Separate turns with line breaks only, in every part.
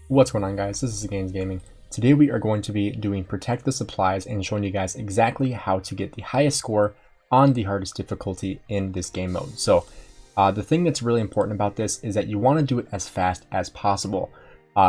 What's going on, guys? This is Gainz Gaming. Today we are going to be doing Protect the Supplies and showing you guys exactly how to get the highest score on the hardest difficulty in this game mode. So the thing that's really important about this is that you want to do it as fast as possible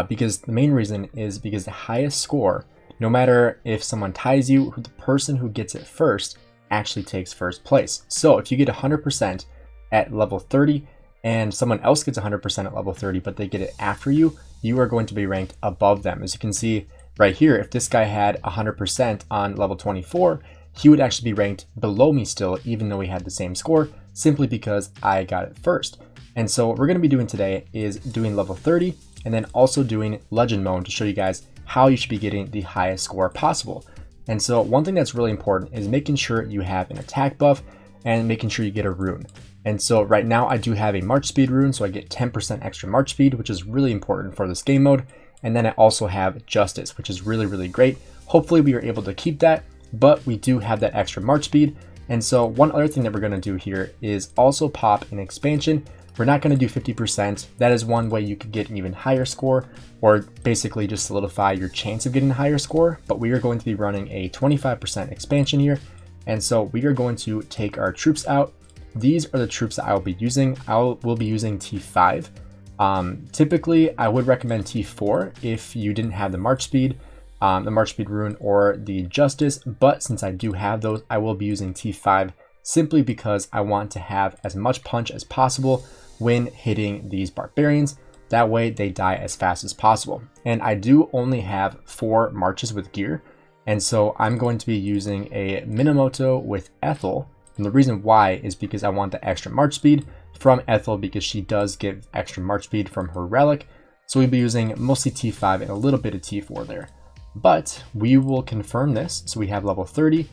because the main reason is because the highest score, no matter if someone ties you, the person who gets it first actually takes first place. So if you get 100% at level 30 and someone else gets 100% at level 30, but they get it after you, you are going to be ranked above them. As you can see right here, if this guy had 100% on level 24, he would actually be ranked below me still, even though we had the same score, simply because I got it first. And so what we're going to be doing today is doing level 30 and then also doing legend mode to show you guys how you should be getting the highest score possible. And so one thing that's really important is making sure you have an attack buff and making sure you get a rune. And so right now I do have a March speed rune, so I get 10% extra March speed, which is really important for this game mode. And then I also have Justice, which is really great. Hopefully we are able to keep that, but we do have that extra March speed. And so one other thing that we're gonna do here is also pop an expansion. We're not gonna do 50%. That is one way you could get an even higher score, or basically just solidify your chance of getting a higher score. But we are going to be running a 25% expansion here. And so we are going to take our troops out. These are the troops that I will be using. Will be using T5. Typically, I would recommend T4 if you didn't have the March speed rune or the Justice. But since I do have those, I will be using T5 simply because I want to have as much punch as possible when hitting these barbarians. That way they die as fast as possible. And I do only have 4 marches with gear. And so I'm going to be using a Minamoto with Ethel. And the reason why is because I want the extra March speed from Ethel, because she does give extra March speed from her relic. So we'll be using mostly T5 and a little bit of T4 there. But we will confirm this. So we have level 30.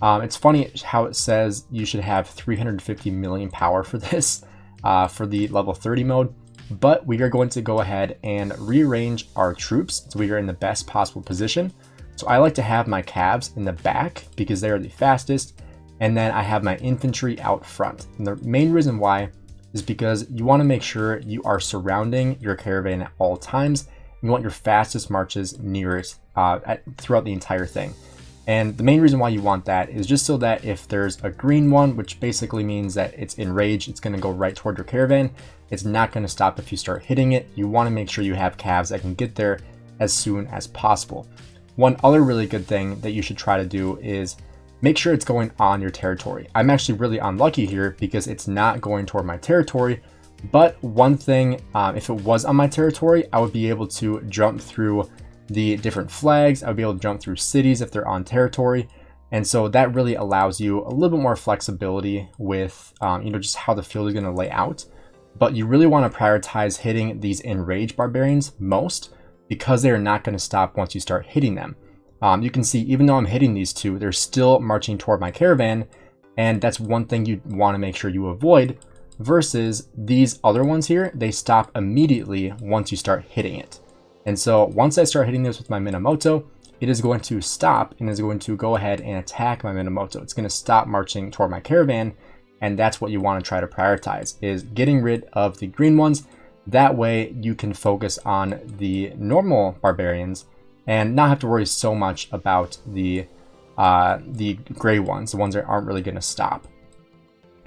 It's funny how it says you should have 350 million power for this, for the level 30 mode. But we are going to go ahead and rearrange our troops so we are in the best possible position. So I like to have my cabs in the back because they are the fastest. And then I have my infantry out front. And the main reason why is because you want to make sure you are surrounding your caravan at all times. You want your fastest marches nearest throughout the entire thing. And the main reason why you want that is just so that if there's a green one, which basically means that it's enraged, it's going to go right toward your caravan. It's not going to stop if you start hitting it. You want to make sure you have calves that can get there as soon as possible. One other really good thing that you should try to do is make sure it's going on your territory. I'm actually really unlucky here because it's not going toward my territory. But one thing, if it was on my territory, I would be able to jump through the different flags. I would be able to jump through cities if they're on territory. And so that really allows you a little bit more flexibility with, just how the field is going to lay out. But you really want to prioritize hitting these enraged barbarians most because they're not going to stop once you start hitting them. You can see, even though I'm hitting these two, they're still marching toward my caravan. And that's one thing you want to make sure you avoid versus these other ones here. They stop immediately once you start hitting it. And so once I start hitting this with my Minamoto, it is going to stop and is going to go ahead and attack my Minamoto. It's going to stop marching toward my caravan. And that's what you want to try to prioritize, is getting rid of the green ones. That way you can focus on the normal barbarians and not have to worry so much about the gray ones, the ones that aren't really going to stop.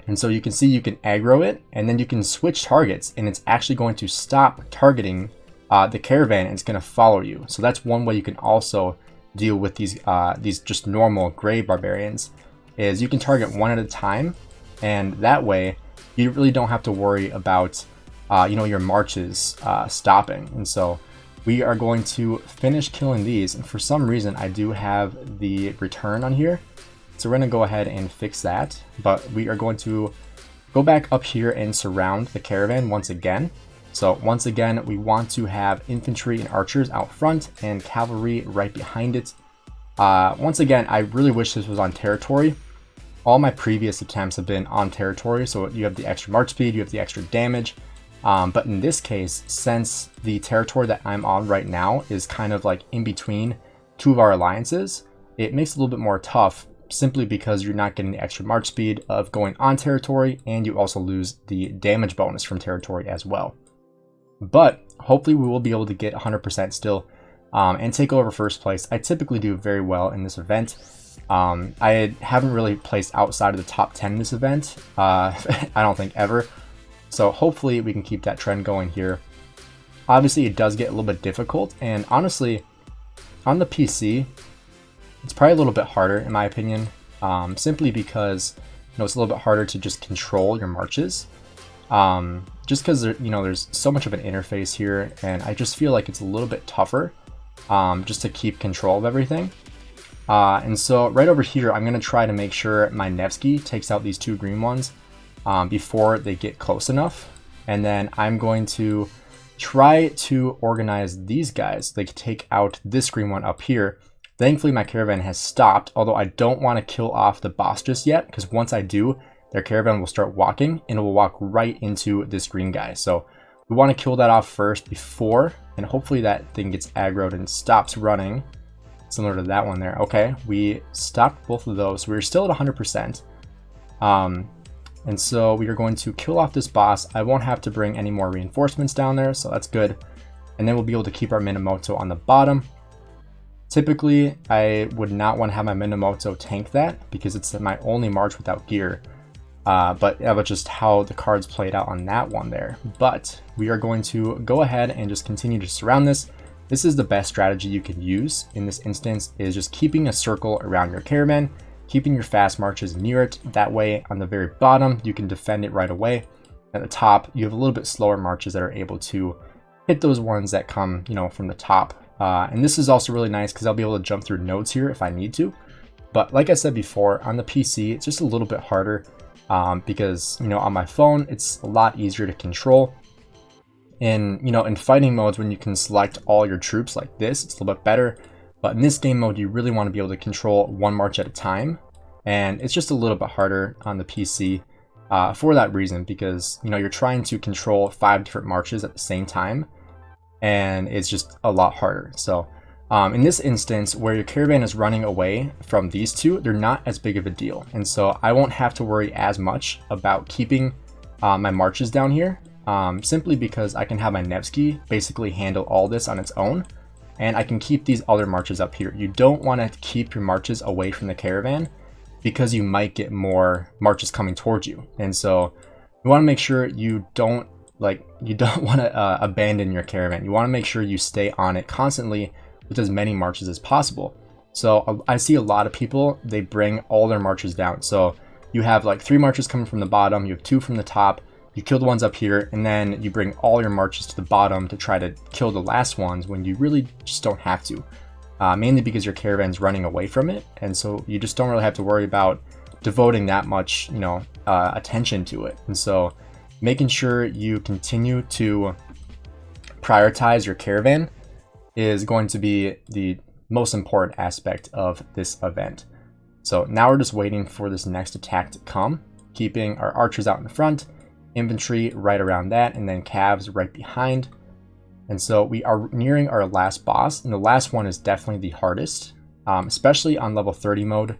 And so you can see you can aggro it, and then you can switch targets, and it's actually going to stop targeting the caravan, and it's going to follow you. So that's one way you can also deal with these just normal gray barbarians, is you can target one at a time, and that way you really don't have to worry about your marches stopping. And so we are going to finish killing these, and for some reason I do have the return on here, so we're going to go ahead and fix that. But we are going to go back up here and surround the caravan once again. So once again, we want to have infantry and archers out front and cavalry right behind it. Once again, I really wish this was on territory. All my previous attempts have been on territory, so you have the extra march speed, you have the extra damage. But in this case, since the territory that I'm on right now is kind of like in between two of our alliances, it makes it a little bit more tough simply because you're not getting the extra march speed of going on territory, and you also lose the damage bonus from territory as well. but hopefully we will be able to get 100% still and take over first place. I typically do very well in this event. I haven't really placed outside of the top 10 in this event, I don't think ever. So hopefully we can keep that trend going here. Obviously it does get a little bit difficult, and honestly on the PC it's probably a little bit harder in my opinion, simply because it's a little bit harder to just control your marches, just because there's so much of an interface here, and I just feel like it's a little bit tougher just to keep control of everything. And so right over here I'm going to try to make sure my Nevsky takes out these two green ones before they get close enough, and then I'm going to try to organize these guys. They can take out this green one up here. Thankfully my caravan has stopped, although I don't want to kill off the boss just yet, because once I do, their caravan will start walking and it will walk right into this green guy. So we want to kill that off first before, and hopefully that thing gets aggroed and stops running, similar to that one there. Okay, we stopped both of those. We're still at 100%. And so we are going to kill off this boss. I won't have to bring any more reinforcements down there, so that's good. And then we'll be able to keep our Minamoto on the bottom. Typically, I would not want to have my Minamoto tank that because it's my only march without gear. But that was just how the cards played out on that one there. But we are going to go ahead and just continue to surround this. This is the best strategy you can use in this instance, is just keeping a circle around your caravan, keeping your fast marches near it. That way on the very bottom you can defend it right away. At the top you have a little bit slower marches that are able to hit those ones that come from the top. And this is also really nice because I'll be able to jump through nodes here if I need to. But like I said before, on the PC it's just a little bit harder because on my phone it's a lot easier to control. In fighting modes, when you can select all your troops like this, it's a little bit better. But in this game mode, you really want to be able to control one march at a time. And it's just a little bit harder on the PC for that reason, because you're trying to control 5 different marches at the same time, and it's just a lot harder. So in this instance, where your caravan is running away from these two, they're not as big of a deal. And so I won't have to worry as much about keeping my marches down here. Simply because I can have my Nevsky basically handle all this on its own, and I can keep these other marches up here. You don't want to keep your marches away from the caravan because you might get more marches coming towards you, and so you want to make sure you don't want to abandon your caravan. You want to make sure you stay on it constantly with as many marches as possible. So I see a lot of people, they bring all their marches down. So you have like 3 marches coming from the bottom, you have 2 from the top. You kill the ones up here, and then you bring all your marches to the bottom to try to kill the last ones when you really just don't have to. Mainly because your caravan's running away from it, and so you just don't really have to worry about devoting that much, attention to it. And so making sure you continue to prioritize your caravan is going to be the most important aspect of this event. So now we're just waiting for this next attack to come, keeping our archers out in the front, infantry right around that, and then calves right behind. And so we are nearing our last boss, and the last one is definitely the hardest, especially on level 30 mode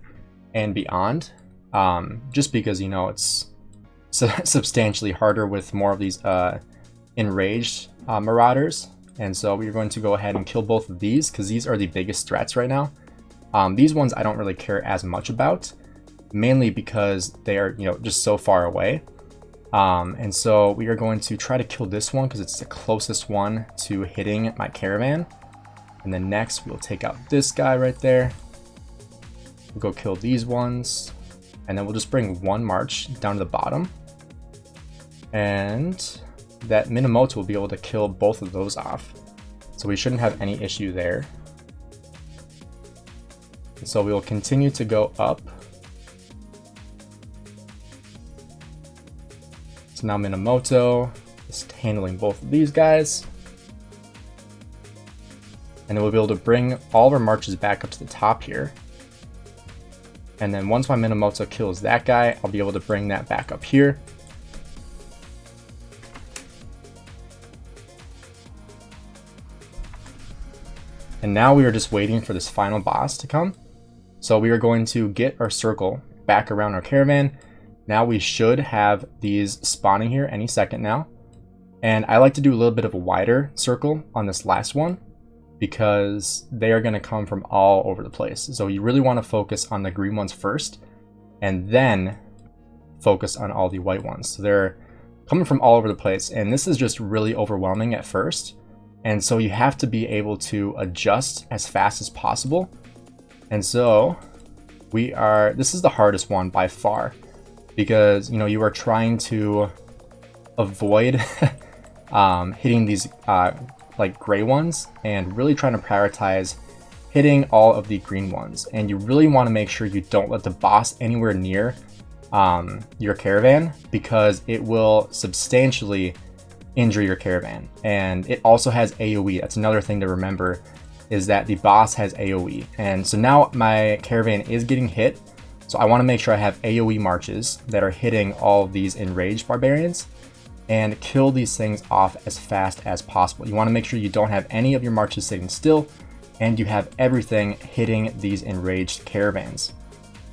and beyond, just because it's substantially harder with more of these enraged marauders. And so we're going to go ahead and kill both of these because these are the biggest threats right now. These ones I don't really care as much about, mainly because they are just so far away. And so we are going to try to kill this one because it's the closest one to hitting my caravan. And then next we'll take out this guy right there. We'll go kill these ones. And then we'll just bring one march down to the bottom. And that Minamoto will be able to kill both of those off. So we shouldn't have any issue there. And so we will continue to go up. So now Minamoto is handling both of these guys. And then we'll be able to bring all of our marches back up to the top here. And then once my Minamoto kills that guy, I'll be able to bring that back up here. And now we are just waiting for this final boss to come. So we are going to get our circle back around our caravan. Now we should have these spawning here any second now. And I like to do a little bit of a wider circle on this last one because they are going to come from all over the place. So you really want to focus on the green ones first and then focus on all the white ones. So they're coming from all over the place, and this is just really overwhelming at first. And so you have to be able to adjust as fast as possible. And so this is the hardest one by far because, you know, you are trying to avoid hitting these like gray ones and really trying to prioritize hitting all of the green ones. And you really want to make sure you don't let the boss anywhere near your caravan because it will substantially injure your caravan. And it also has AoE. That's another thing to remember, is that the boss has AoE. And so now my caravan is getting hit. So I want to make sure I have AoE marches that are hitting all of these enraged barbarians and kill these things off as fast as possible. You want to make sure you don't have any of your marches sitting still and you have everything hitting these enraged caravans.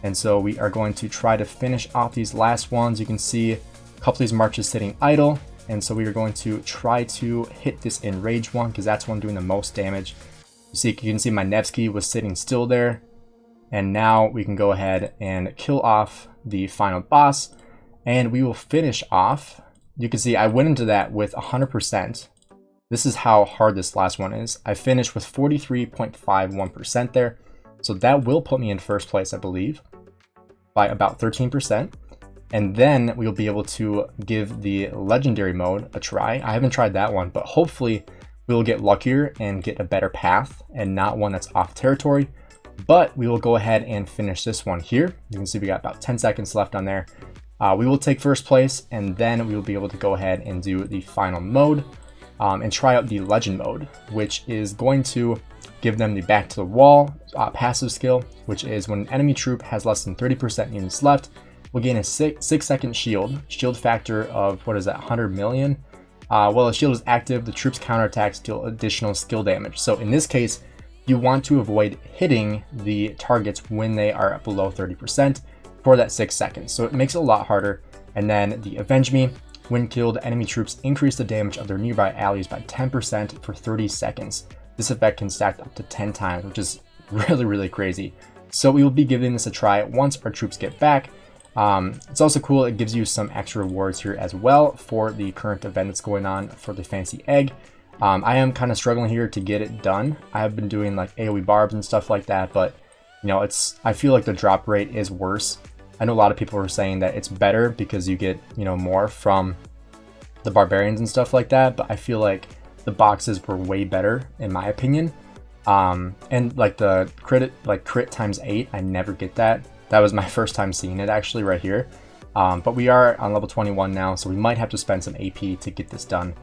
And so we are going to try to finish off these last ones. You can see a couple of these marches sitting idle. And so we are going to try to hit this enraged one because that's one doing the most damage. You can see my Nevsky was sitting still there. And now we can go ahead and kill off the final boss. And we will finish off. You can see I went into that with 100%. This is how hard this last one is. I finished with 43.51% there. So that will put me in first place, I believe, by about 13%. And then we'll be able to give the legendary mode a try. I haven't tried that one, but hopefully we'll get luckier and get a better path and not one that's off territory. But we will go ahead and finish this one here. You can see we got about 10 seconds left on there. We will take first place, and then we will be able to go ahead and do the final mode and try out the legend mode, which is going to give them the back to the wall passive skill, which is when an enemy troop has less than 30% units left, we'll gain a 6-second shield factor of, what is that, 100 million? While the shield is active, the troops counterattacks deal additional skill damage. So in this case, you want to avoid hitting the targets when they are below 30% for that 6 seconds. So it makes it a lot harder. And then the Avenge Me, when killed, enemy troops increase the damage of their nearby allies by 10% for 30 seconds. This effect can stack up to 10 times, which is really, really crazy. So we will be giving this a try once our troops get back. It's also cool, it gives you some extra rewards here as well for the current event that's going on for the fancy egg. I am kind of struggling here to get it done. I have been doing like AoE barbs and stuff like that, but you know, I feel like the drop rate is worse. I know a lot of people are saying that it's better because you get, you know, more from the barbarians and stuff like that, but I feel like the boxes were way better in my opinion. And like the crit times 8, I never get that. That was my first time seeing it actually right here. But we are on level 21 now, so we might have to spend some AP to get this done.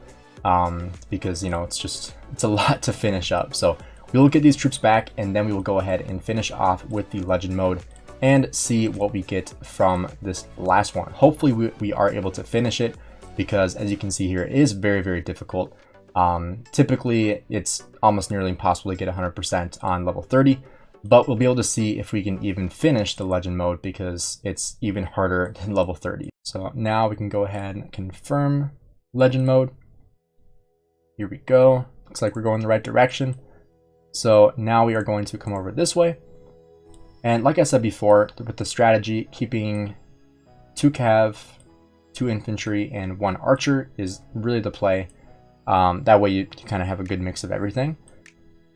Because, you know, it's a lot to finish up. So we will get these troops back, and then we will go ahead and finish off with the legend mode and see what we get from this last one. Hopefully we are able to finish it, because as you can see here, it is very, very difficult. Typically it's almost nearly impossible to get 100% on level 30, but we'll be able to see if we can even finish the legend mode because it's even harder than level 30. So now we can go ahead and confirm legend mode. Here we go. Looks like we're going the right direction. So now we are going to come over this way. And like I said before, with the strategy, keeping 2 cav, 2 infantry, and 1 archer is really the play. That way you kind of have a good mix of everything.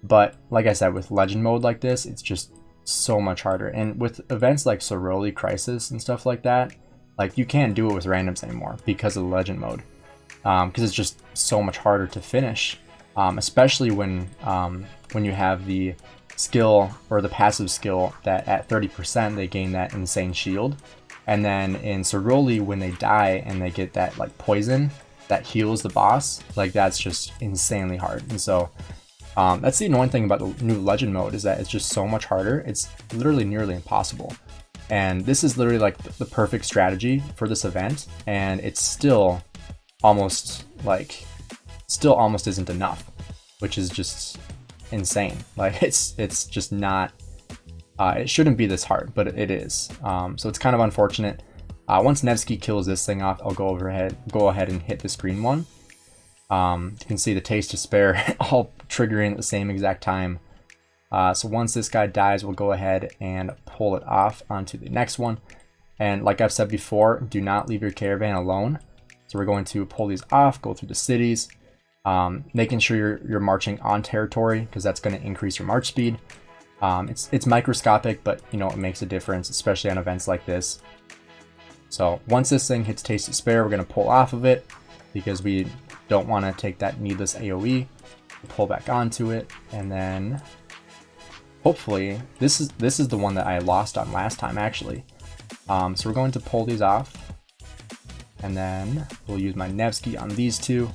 But like I said, with legend mode like this, it's just so much harder. And with events like Soroli Crisis and stuff like that, like you can't do it with randoms anymore because of the legend mode. Because it's just so much harder to finish, especially when you have the skill or the passive skill that at 30% they gain that insane shield, and then in Soroli when they die and they get that like poison that heals the boss, like that's just insanely hard. And so that's the annoying thing about the new legend mode, is that it's just so much harder. It's literally nearly impossible. And this is literally like the perfect strategy for this event, and it's still almost isn't enough, which is just insane. Like it's just not, it shouldn't be this hard, but it is. So it's kind of unfortunate. Once Nevsky kills this thing off, I'll go ahead and hit this green one. You can see the taste to spare all triggering at the same exact time. So once this guy dies, we'll go ahead and pull it off onto the next one. And like I've said before, do not leave your caravan alone. So we're going to pull these off, go through the cities, making sure you're marching on territory, because that's going to increase your march speed. It's microscopic, but you know, it makes a difference, especially on events like this. So once this thing hits taste to spare, we're going to pull off of it because we don't want to take that needless AoE. Pull back onto it, and then hopefully this is the one that I lost on last time actually. So we're going to pull these off, and then we'll use my Nevsky on these two.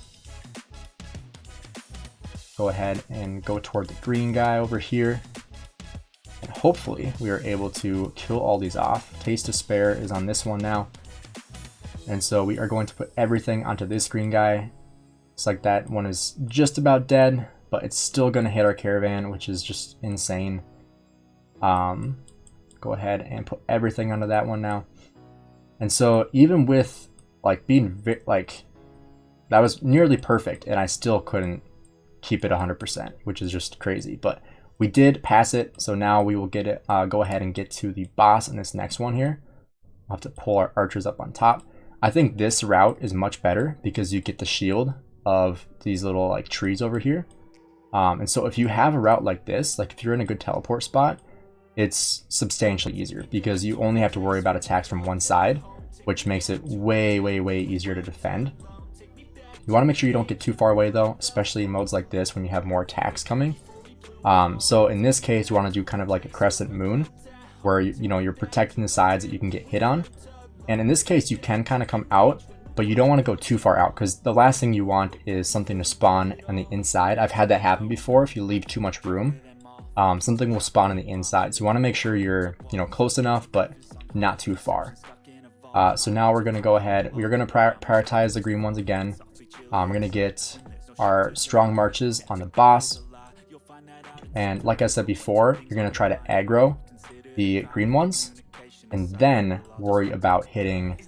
Go ahead and go toward the green guy over here. And hopefully we are able to kill all these off. Taste to spare is on this one now. And so we are going to put everything onto this green guy. It's like that one is just about dead, but it's still going to hit our caravan, which is just insane. Go ahead and put everything onto that one now. And so even with like being like, that was nearly perfect, and I still couldn't keep it 100%, which is just crazy. But we did pass it, so now we will get it. Go ahead and get to the boss in this next one here. We'll have to pull our archers up on top. I think this route is much better because you get the shield of these little like trees over here. And so if you have a route like this, like if you're in a good teleport spot, it's substantially easier because you only have to worry about attacks from one side, which makes it way, way, way easier to defend. You want to make sure you don't get too far away though, especially in modes like this when you have more attacks coming. So in this case, you want to do kind of like a crescent moon where you know, you're protecting the sides that you can get hit on. And in this case, you can kind of come out, but you don't want to go too far out because the last thing you want is something to spawn on the inside. I've had that happen before. If you leave too much room, something will spawn on the inside. So you want to make sure you're, you know, close enough, but not too far. So now we're going to go ahead. We're going to prioritize the green ones again. We're going to get our strong marches on the boss. And like I said before, you're going to try to aggro the green ones and then worry about hitting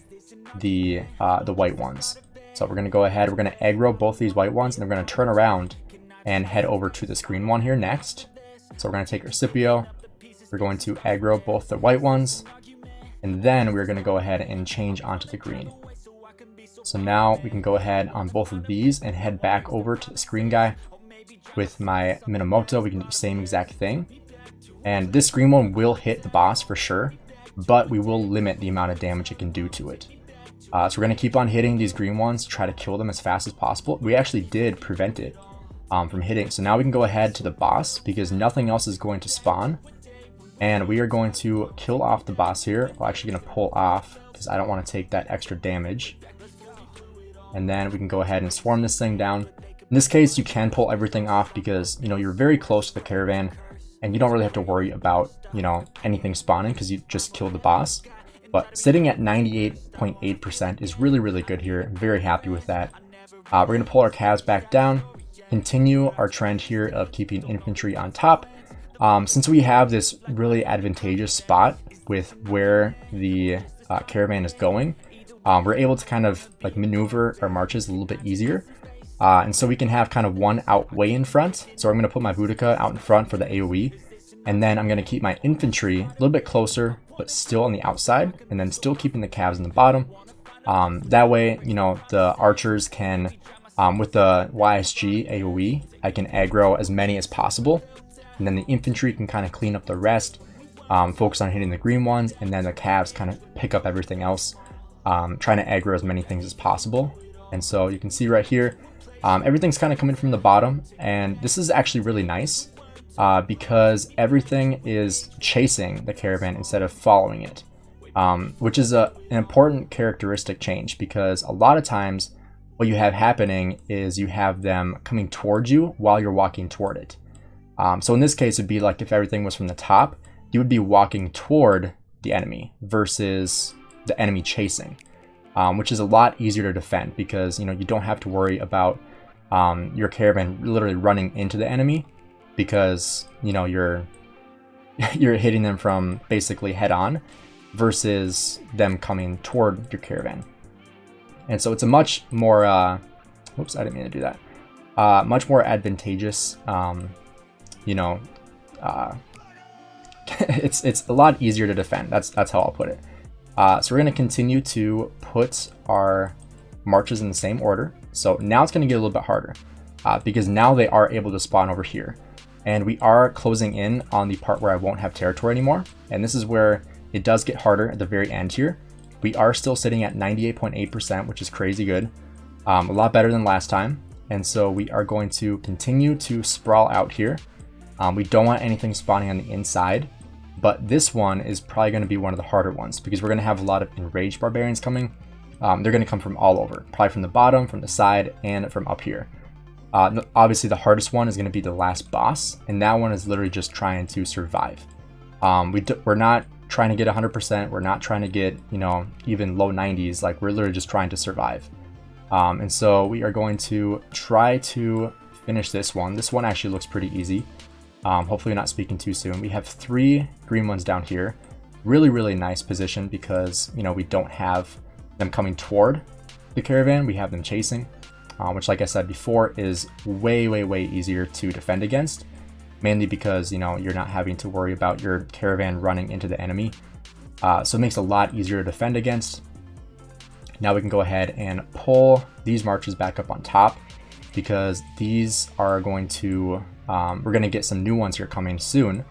the white ones. So we're going to go ahead, we're going to aggro both these white ones, and we're going to turn around and head over to this green one here next. So we're going to take our Scipio, we're going to aggro both the white ones, and then we're going to go ahead and change onto the green. So now we can go ahead on both of these and head back over to this green guy. With my Minamoto, we can do the same exact thing. And this green one will hit the boss for sure, but we will limit the amount of damage it can do to it. So we're going to keep on hitting these green ones, try to kill them as fast as possible. We actually did prevent it from hitting. So now we can go ahead to the boss because nothing else is going to spawn. And we are going to kill off the boss here. We're actually going to pull off because I don't want to take that extra damage. And then we can go ahead and swarm this thing down. In this case, you can pull everything off because, you know, you're very close to the caravan and you don't really have to worry about, you know, anything spawning because you just killed the boss. But sitting at 98.8% is really, really good here. I'm very happy with that. We're going to pull our calves back down, continue our trend here of keeping infantry on top. Since we have this really advantageous spot with where the caravan is going, we're able to kind of like maneuver our marches a little bit easier. And so we can have kind of one out way in front. So I'm going to put my Boudica out in front for the AoE. And then I'm going to keep my infantry a little bit closer, but still on the outside. And then still keeping the calves in the bottom. That way, you know, the archers can, with the YSG AoE, I can aggro as many as possible. And then the infantry can kind of clean up the rest, focus on hitting the green ones. And then the calves kind of pick up everything else, trying to aggro as many things as possible. And so you can see right here, everything's kind of coming from the bottom, and this is actually really nice because everything is chasing the caravan instead of following it, which is an important characteristic change because a lot of times what you have happening is you have them coming towards you while you're walking toward it. So in this case, it'd be like if everything was from the top, you would be walking toward the enemy versus the enemy chasing, which is a lot easier to defend because, you know, you don't have to worry about your caravan literally running into the enemy because, you know, you're hitting them from basically head on versus them coming toward your caravan. And so it's a much more whoops, I didn't mean to do that. Much more advantageous. You know, it's a lot easier to defend. That's how I'll put it. So we're going to continue to put our marches in the same order. So now it's going to get a little bit harder because now they are able to spawn over here. And we are closing in on the part where I won't have territory anymore. And this is where it does get harder at the very end here. We are still sitting at 98.8%, which is crazy good. A lot better than last time. And so we are going to continue to sprawl out here. We don't want anything spawning on the inside. But this one is probably going to be one of the harder ones because we're going to have a lot of enraged barbarians coming. They're going to come from all over, probably from the bottom, from the side, and from up here. Obviously, the hardest one is going to be the last boss, and that one is literally just trying to survive. We're not trying to get 100%. We're not trying to get, you know, even low 90s. Like, we're literally just trying to survive. And so we are going to try to finish this one. This one actually looks pretty easy. Hopefully not speaking too soon. We have 3 green ones down here. Really, really nice position because, you know, we don't have them coming toward the caravan. We have them chasing, which, like I said before, is way, way, way easier to defend against. Mainly because, you know, you're not having to worry about your caravan running into the enemy. So it makes it a lot easier to defend against. Now we can go ahead and pull these marches back up on top because these are going to... we're going to get some new ones here coming soon.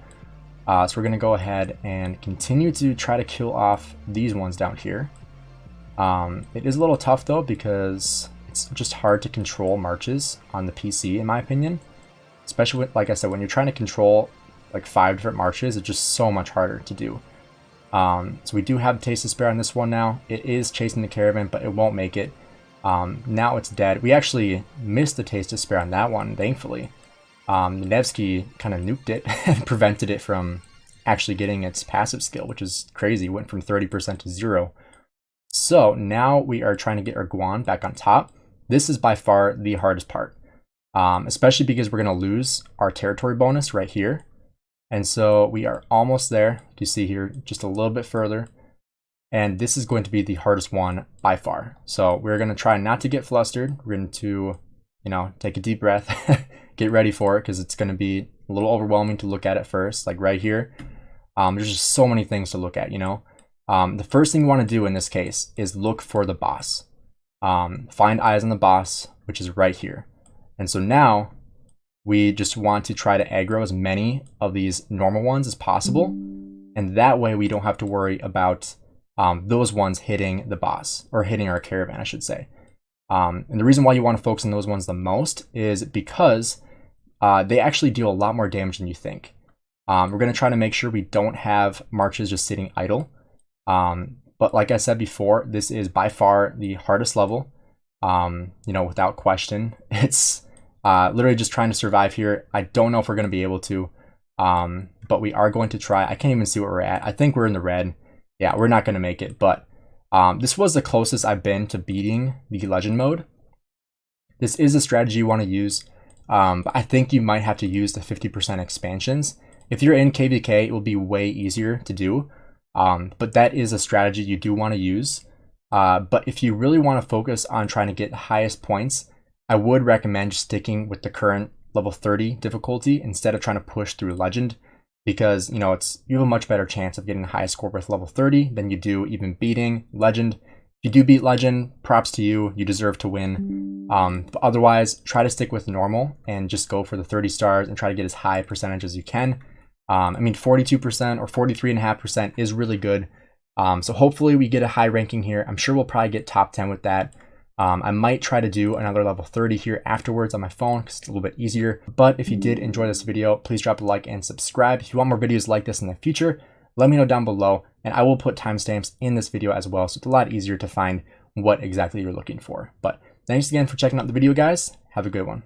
So we're going to go ahead and continue to try to kill off these ones down here. It is a little tough though because it's just hard to control marches on the PC in my opinion. Especially with, like I said, when you're trying to control like 5 different marches, it's just so much harder to do. So we do have Taste of Despair on this one now. It is chasing the caravan, but it won't make it. Now it's dead. We actually missed the Taste of Despair on that one, thankfully. Nevsky kind of nuked it and prevented it from actually getting its passive skill, which is crazy. It went from 30% to 0. So now we are trying to get our Guan back on top. This is by far the hardest part, especially because we're going to lose our territory bonus right here. And so we are almost there. You see here, just a little bit further. And this is going to be the hardest one by far. So we're going to try not to get flustered. We're going to, you know, take a deep breath, get ready for it because it's going to be a little overwhelming to look at first, like right here. There's just so many things to look at, you know. The first thing you want to do in this case is look for the boss. Find eyes on the boss, which is right here. And so now we just want to try to aggro as many of these normal ones as possible. And that way we don't have to worry about those ones hitting the boss, or hitting our caravan, I should say. And the reason why you want to focus on those ones the most is because they actually deal a lot more damage than you think. We're going to try to make sure we don't have marches just sitting idle. But like I said before, this is by far the hardest level, you know, without question. It's literally just trying to survive here. I don't know if we're going to be able to, but we are going to try. I can't even see where we're at. I think we're in the red. Yeah, we're not going to make it, but this was the closest I've been to beating the legend mode. This is a strategy you want to use, but I think you might have to use the 50% expansions. If you're in KVK, it will be way easier to do, but that is a strategy you do want to use. But if you really want to focus on trying to get the highest points, I would recommend just sticking with the current level 30 difficulty instead of trying to push through legend, because you know you have a much better chance of getting the highest score with level 30 than you do even beating legend. If you do beat legend, props to you, you deserve to win. But otherwise, try to stick with normal and just go for the 30 stars and try to get as high percentage as you can. I mean, 42% or 43.5% is really good. So hopefully we get a high ranking here. I'm sure we'll probably get top 10 with that. I might try to do another level 30 here afterwards on my phone because it's a little bit easier. But if you did enjoy this video, please drop a like and subscribe. If you want more videos like this in the future, let me know down below, and I will put timestamps in this video as well, so it's a lot easier to find what exactly you're looking for. But thanks again for checking out the video, guys. Have a good one.